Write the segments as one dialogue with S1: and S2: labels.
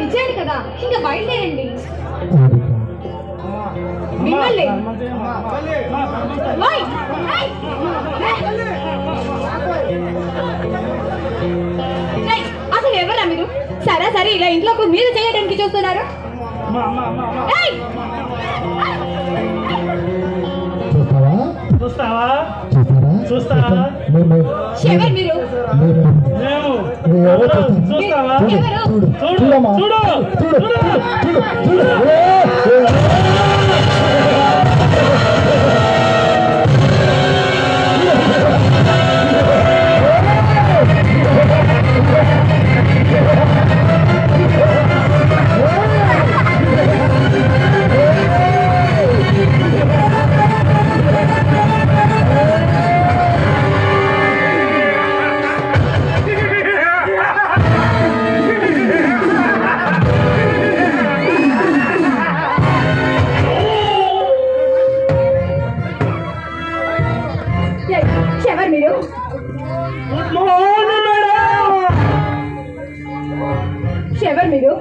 S1: ఇచ్చాడు కదా, ఇంకా బయలుదేరండి. మిమ్మల్ని అసలు ఎవరా మీరు? సరే సరే, ఇలా ఇంట్లో మీద చేయడానికి చూస్తున్నారు. ఎవరు మీరు? ఎవరు మీరు?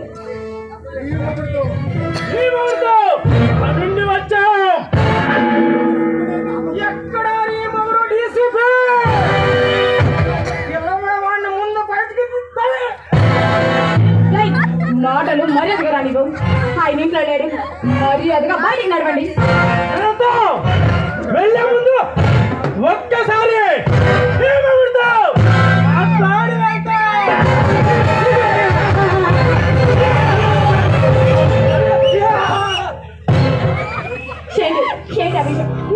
S1: మాటలు మర్యాదగా రానివ్వు. ఆయన ఇంట్లో లేడు, మర్యాదగా బయటికి నడవండి.
S2: వెళ్ళే ముందు ఒక్కసారి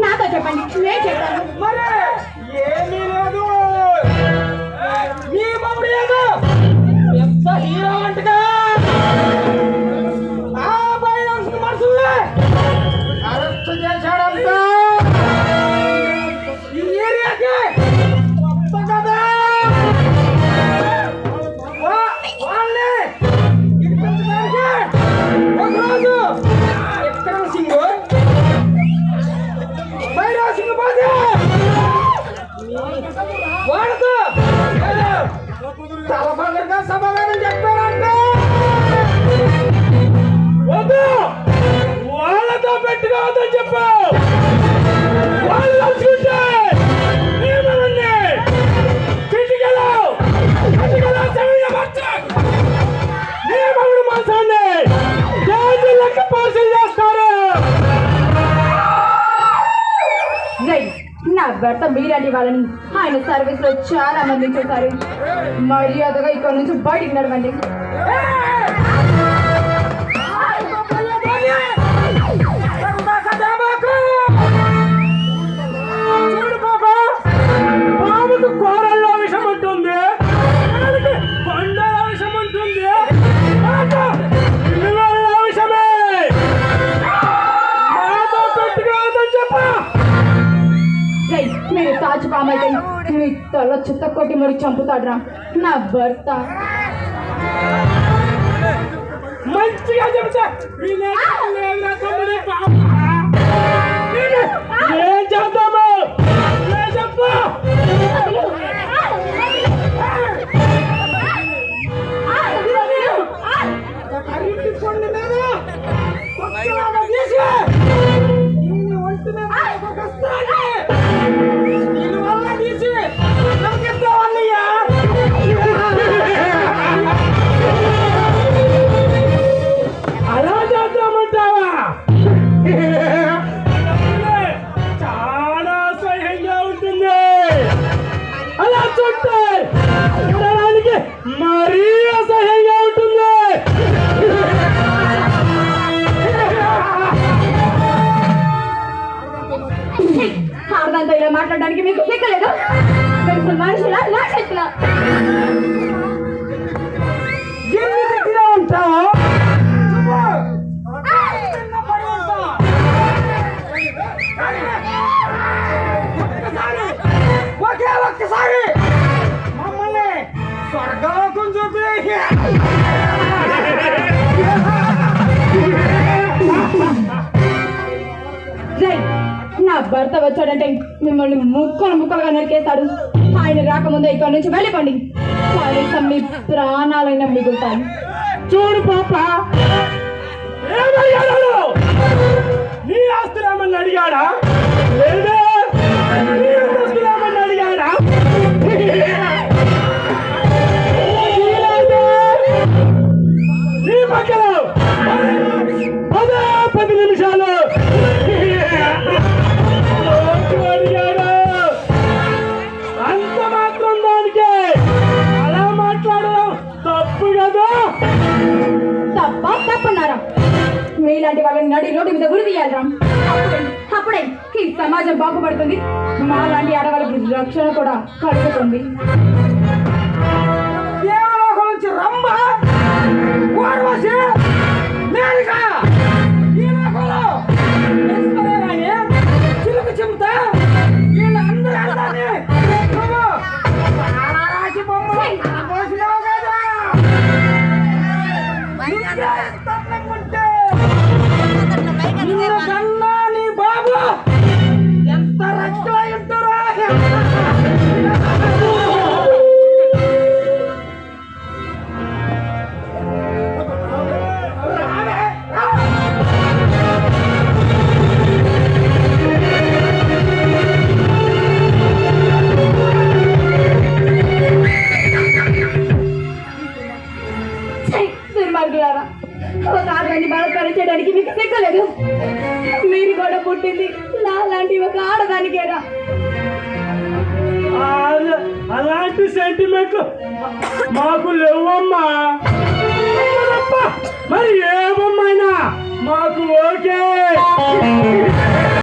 S1: నాతో చెప్పండి, నేను చెప్తాను.
S2: ఏమీ లేదు, మీ మౌడి ఎంత హీరో అంటగా ఆ బైనాన్స్ మనుషుల్ని అరెస్ట్ చేశాడంట. ఈ ఏరియాకి కొత్త కదా, వాళ్ళని ఇడిపించడానికి ఒకరోజు విక్రమ్ సింగ్ వాడుతూ తలపంగా సమాధానం చెప్పారంటే వద్దు, వాళ్ళతో పెట్టుకోవద్దని చెప్పు. వాళ్ళు తలుచుకుంటే నియమముడు మాసాన్ని లెక్క పార్సల్ చేస్తారు.
S1: నా భర్త మీలాంటి వాళ్ళని ఆయన సర్వీస్ లో చాలా మంది చూశారు. మర్యాదగా ఇక్కడ నుంచి బయటికి నడవండి.
S2: పాముకు కూరల్లో విషం ఉంటుంది, పండల విషం ఉంటుంది, విషమే. మాతో పెట్టుకోవద్దని చెప్ప.
S1: మీరు తాజు పామైతే మీ తల చుట్ట కొట్టి మరి చంపుతాడ్రా నా భర్త.
S2: మంచిగా చెప్తా ఏం చేద్దాము చెప్పు. కొండ మీద అలా చేద్దామంటావా? చాలా అసహ్యంగా ఉంటుంది. అలా చుట్టే చూడడానికి మరీ అసహ్యంగా ఉంటుంది.
S1: ఆర్దంతో ఇలా మాట్లాడడానికి మీకు సిగ్గలేదు? మనుషులా నా శక్తులా?
S2: ఉంటావా? ఒక్కసారి మమ్మల్ని స్వర్గలోకం చూపి.
S1: నా భర్త వచ్చాడంటే మిమ్మల్ని ముక్కలుగా నరికేస్తాడు. ఆయన రాకముందే ఇక్కడ నుంచి వెళ్ళిపోండి, కనీసం మీ ప్రాణాలైనా మిగులుతాయి.
S3: చూడు పాప, ఏమయ్యాడు? నీ ఆస్తురామని అడిగాడా? లేదా నీ ఆస్తురామని అడిగాడా? నీ పక్కన 10 నిమిషాలు అడిగాడు. అంత మాత్రం దానికి అలా మాట్లాడడం తప్పు కదా?
S1: తప్పన్నారా? మీలాంటి వాళ్ళని నడి రోడ్డు మీద గురి తీయాలరా? అప్పుడే ఈ సమాజం బాగుపడుతుంది, మాలాంటి ఆడవాళ్ళకి రక్షణ కూడా కలుగుతుంది.
S2: దేవలోకం నుంచి రమ్మ ఊర్వశి మేనక ఈ లోకంలో తెలుసుకోలేగానే చిలుకు చెబుతా వీళ్ళందరూ అందాన్ని నువ్వు రాసి బొమ్మలు పోసినావు కదా. తప్పకుంటే నిన్ను కన్నా నీ బాబు ఎంత రచ్చలై ఉంటారో.
S1: దుర్మార్గులారా, ఒక ఆడదాన్ని బలపరచడానికి మీకు సిగ్గలేదు. మీరు కూడా పుట్టింది నాలాంటి ఒక ఆడదానికేరా.
S3: అలాంటి సెంటిమెంట్లు మాకు లేవమ్మా. మరి ఏ బొమ్మైనా మాకు ఓకే.